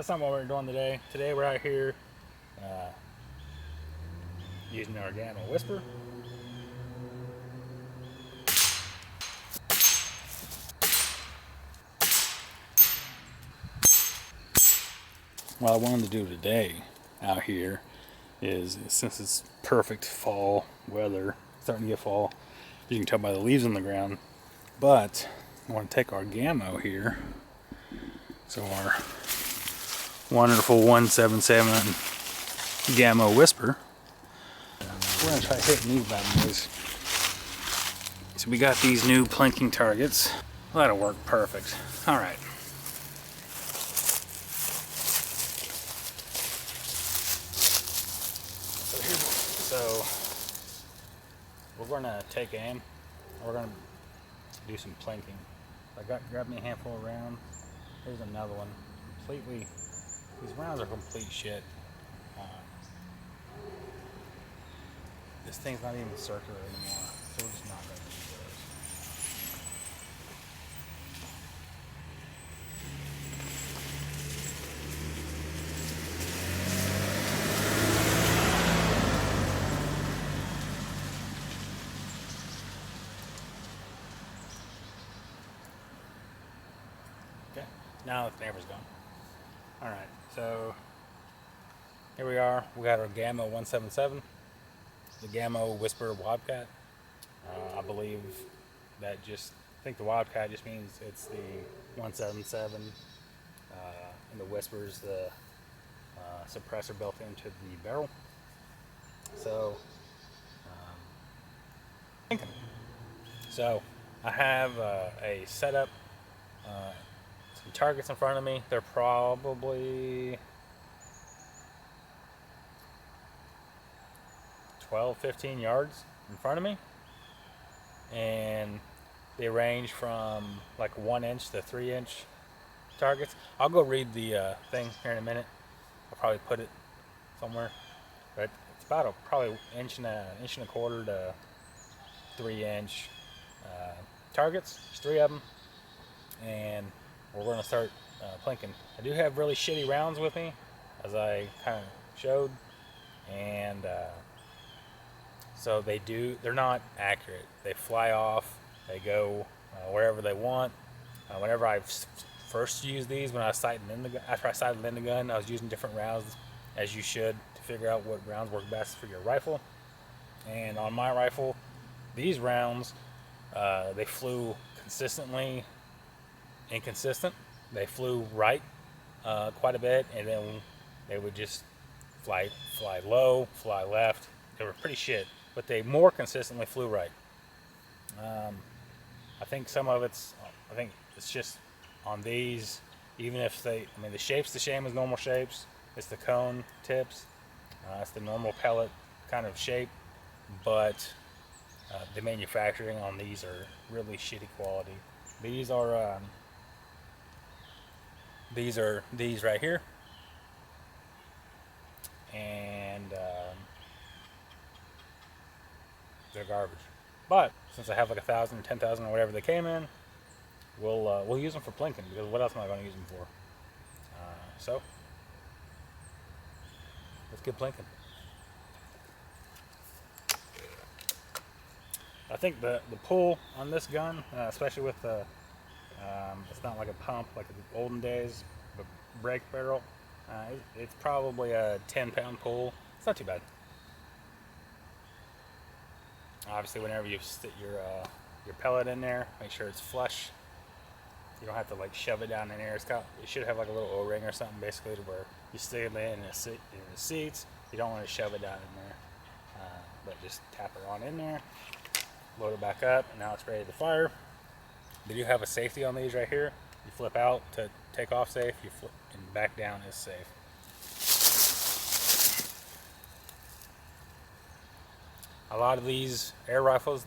that's not what we're doing today. Today we're out here using our Gamo Whisper. What I wanted to do today out here is, since it's perfect fall weather, starting to get fall, you can tell by the leaves on the ground, but I want to take our Gamo here, so our wonderful 177 Gamo Whisper. We're going to try hitting these bad boys. So we got these new plinking targets. Well, that'll work perfect. Alright. So we're going to take aim. We're going to do some plinking. Grab me a handful of rounds. Here's another one. These rounds are complete shit. This thing's not even circular anymore, so we're just not going to use those. Okay, now the neighbor's gone. Alright, so here we are. We got our Gamo 177. The Gamo Whisper Wildcat. I believe I think the Wildcat just means it's the 177, and the Whisper's the suppressor built into the barrel. So, I have a setup, some targets in front of me. They're probably 12-15 yards in front of me, and they range from like 1 inch to 3 inch targets. I'll go read the thing here in a minute. I'll probably put it somewhere, but it's about probably inch and a quarter to 3 inch targets. There's 3 of them, and we're going to start plinking. I do have really shitty rounds with me, as I kind of showed, and so they're not accurate. They fly off, they go wherever they want. Whenever I first used these, when I was sighting in the gun, after I sighted in the gun, I was using different rounds, as you should, to figure out what rounds work best for your rifle. And on my rifle, these rounds, they flew consistently inconsistent. They flew right quite a bit, and then they would just fly low, fly left. They were pretty shit, but they more consistently flew right. I think it's just on these, even if the shape's the same as normal shapes. It's the cone tips. It's the normal pellet kind of shape, but the manufacturing on these are really shitty quality. These are these right here, and they're garbage. But since I have like 1,000, 10,000, or whatever they came in, we'll use them for plinking, because what else am I going to use them for? So let's get plinking. I think the pull on this gun, especially with the it's not like a pump like in the olden days, but brake barrel. It's probably a 10-pound pull. It's not too bad. Obviously, whenever you stick your pellet in there, make sure it's flush. You don't have to like shove it down in there. It should have like a little O-ring or something, basically, to where you stick it in the seats. You don't want to shove it down in there, but just tap it on in there, load it back up, and now it's ready to fire. They do have a safety on these right here. You flip out to take off safe. You flip and back down is safe. A lot of these air rifles,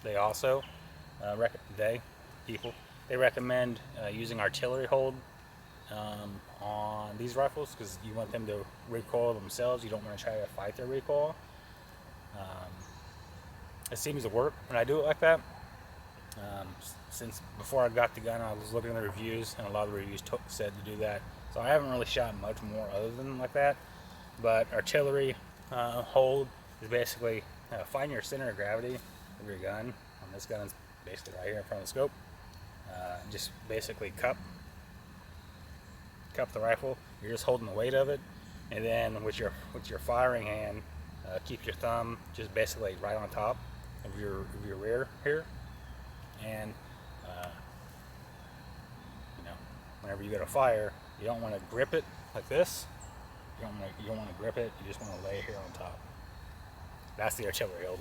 they also they recommend using artillery hold on these rifles, because you want them to recoil themselves. You don't want to try to fight their recoil. It seems to work when I do it like that. Since before I got the gun, I was looking at the reviews, and a lot of the reviews said to do that. So I haven't really shot much more other than like that. But artillery hold is basically find your center of gravity of your gun. On this gun is basically right here in front of the scope. Just basically cup the rifle. You're just holding the weight of it, and then with your firing hand, keep your thumb just basically right on top of your rear here, and whenever you go to fire, you don't want to grip it like this. You don't want to grip it. You just want to lay it here on top. That's the artillery hold.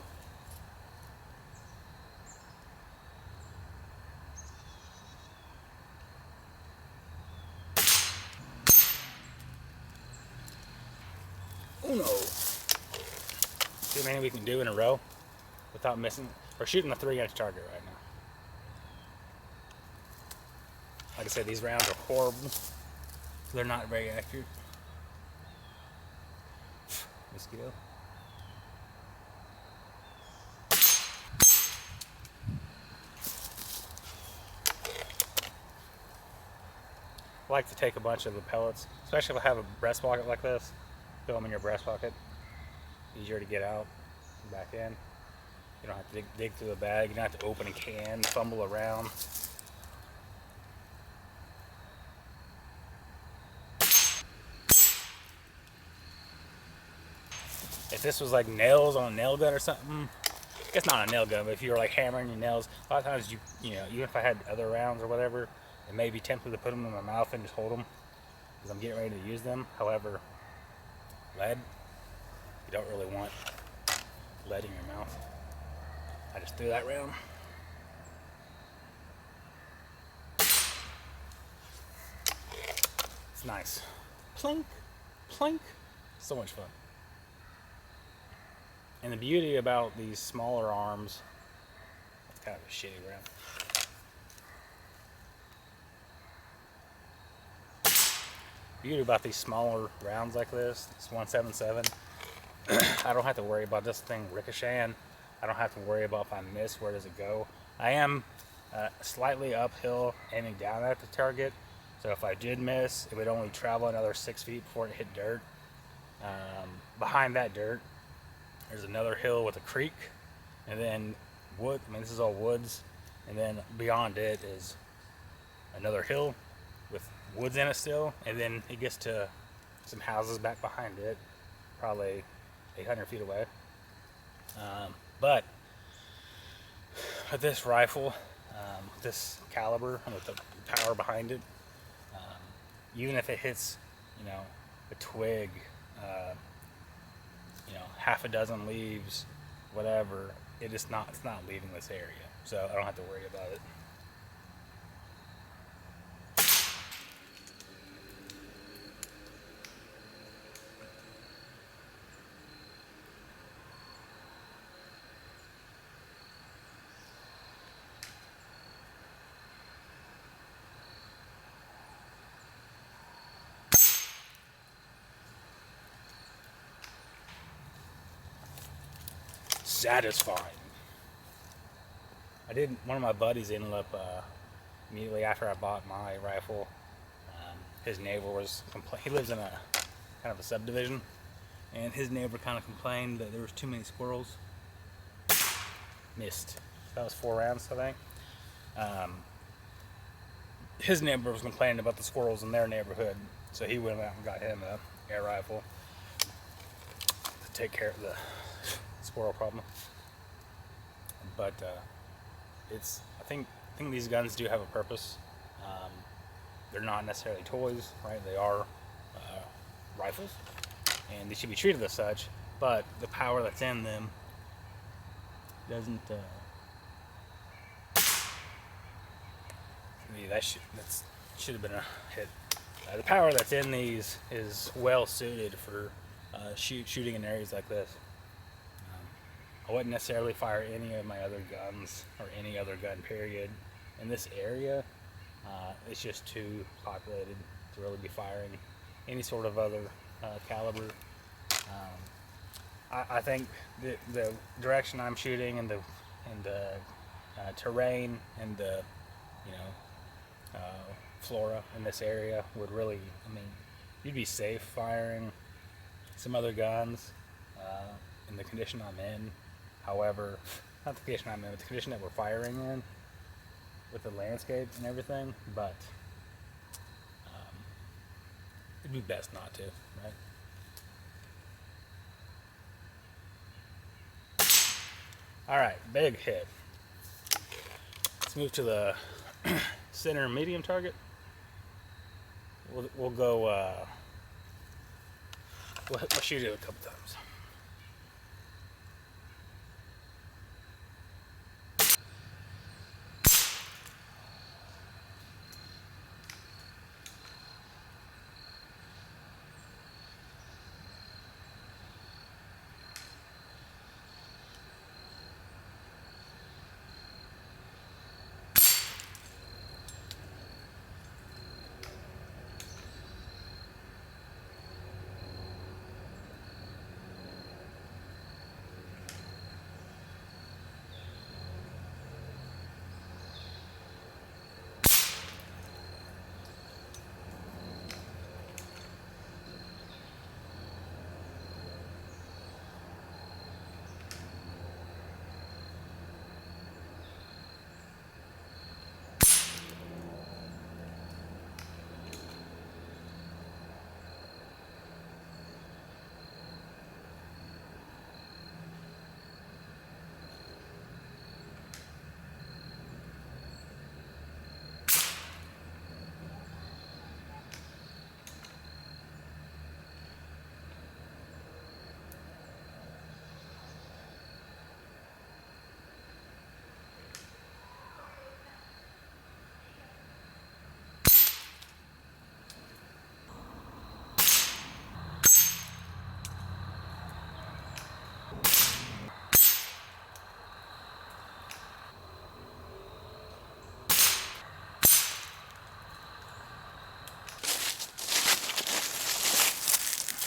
Uno. See how many we can do in a row without missing. We're shooting a 3-inch target right now. Like I said, these rounds are horrible. They're not very accurate. Mosquito. I like to take a bunch of the pellets, especially if I have a breast pocket like this. Fill them in your breast pocket. Easier to get out and back in. You don't have to dig through the bag. You don't have to open a can, fumble around. If this was like nails on a nail gun or something, it's not a nail gun, but if you were like hammering your nails, a lot of times you know, even if I had other rounds or whatever, it may be tempted to put them in my mouth and just hold them because I'm getting ready to use them. However, lead, you don't really want lead in your mouth. I just threw that round. It's nice. Plink, plink. So much fun. And the beauty about these smaller arms, it's kind of a shitty round. Beauty about these smaller rounds like this, it's 177. I don't have to worry about this thing ricocheting. I don't have to worry about if I miss, where does it go. I am slightly uphill aiming down at the target, so if I did miss, it would only travel another 6 feet before it hit dirt. Behind that dirt, there's another hill with a creek, and then wood. I mean, this is all woods, and then beyond it is another hill with woods in it still, and then it gets to some houses back behind it, probably 800 feet away. But with this rifle, this caliber, and with the power behind it, even if it hits, you know, a twig, you know, half a dozen leaves, whatever, it's not leaving this area, so I don't have to worry about it. Satisfying. One of my buddies ended up, immediately after I bought my rifle, his neighbor was he lives in a kind of a subdivision, and his neighbor kind of complained that there was too many squirrels. Missed. That was 4 rounds, I think. His neighbor was complaining about the squirrels in their neighborhood, so he went out and got him an air rifle to take care of the squirrel problem. But I think these guns do have a purpose. They're not necessarily toys, right? They are rifles, and they should be treated as such. But the power that's in them doesn't. That should have been a hit. The power that's in these is well suited for shooting in areas like this. I wouldn't necessarily fire any of my other guns or any other gun period in this area. It's just too populated to really be firing any sort of other caliber. I think the direction I'm shooting and the terrain and the flora in this area would really, I mean, you'd be safe firing some other guns in the condition I'm in. However, not the condition I'm in, but the condition that we're firing in with the landscape and everything, but it'd be best not to, right? All right, big hit. Let's move to the center medium target. We'll go. We'll shoot it a couple times.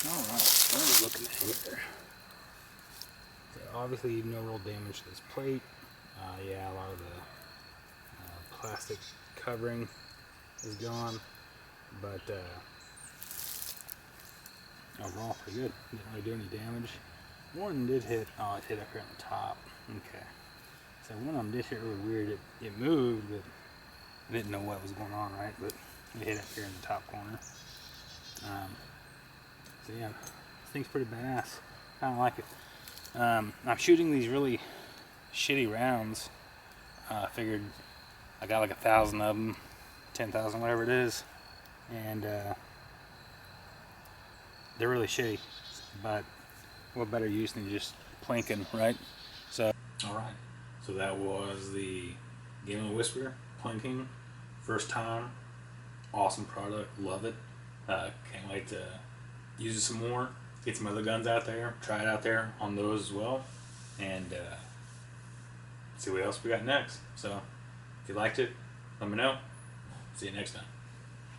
Alright, what are we looking at here? So obviously no real damage to this plate. Yeah, a lot of the plastic covering is gone, but overall pretty good. Didn't really do any damage. One did hit, oh it hit up here on the top. Okay. So one of them did hit really weird. It moved, but I didn't know what was going on, right? But it hit up here in the top corner. So yeah, this thing's pretty badass. Kind of like it. I'm shooting these really shitty rounds. I figured I got like 1,000 of them, 10,000, whatever it is, and they're really shitty. But what better use than just plinking, right? So, all right. So that was the Gamo Whisper plinking. First time, awesome product, love it. Can't wait to use it some more, get some other guns out there, try it out there on those as well, and see what else we got next. So if you liked it, let me know. See you next time.